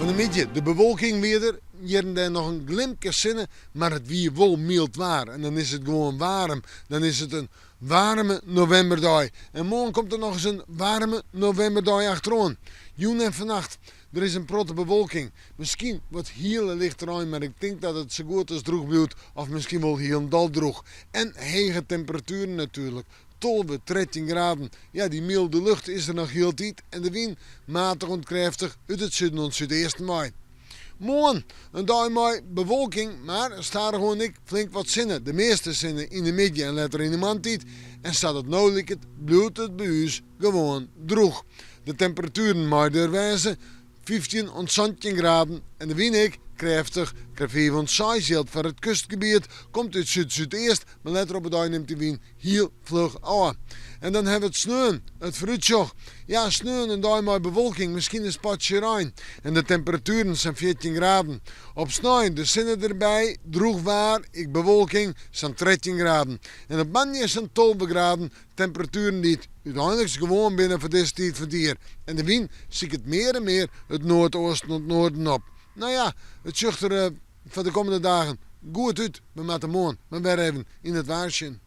Van de middag, de bewolking weer. Hier en nog een glimpje zinnen, maar het wie wel mild waar. En dan is het gewoon warm. Dan is het een warme novemberdag. En morgen komt er nog eens een warme novemberdag achterom. Joen en vannacht, er is een protte bewolking. Misschien wat heel licht eruit, maar ik denk dat het zo goed als droog blijft. Of misschien wel heel dal droog. En hege temperaturen natuurlijk. 12, 13 graden. Ja, die milde lucht is er nog heel tijd. En de wind matig en krachtig uit het zuiden en zuidoosten waait. Morgen, een dag met bewolking, maar er staan er gewoon flink wat zinnen. De meeste zinnen in de middag en later in de maandtijd. En staat het nodig, blijft het bij ons gewoon droog. De temperaturen maar wijzen 15 en 17 graden en de wind krachtig, krachtig van 6 voor het kustgebied, komt uit zuid-zuidoost, maar later op het dag neemt de wind heel vlug aan. En dan hebben we het sneeuw, het fruitjoch. Ja, sneeuw en daar maar bewolking, misschien een spatje rein. En de temperaturen zijn 14 graden. Op sneeuw, de zinnen erbij, droog waar, bewolking, zijn 13 graden. En op Manje zijn 12 graden, temperaturen die uiteindelijk gewoon binnen voor deze tijd van het jaar. En de wind ziet het meer en meer het noordoosten en het noorden op. Nou ja, het zucht er voor de komende dagen goed uit. We moeten morgen maar weer even in het waarschuwen.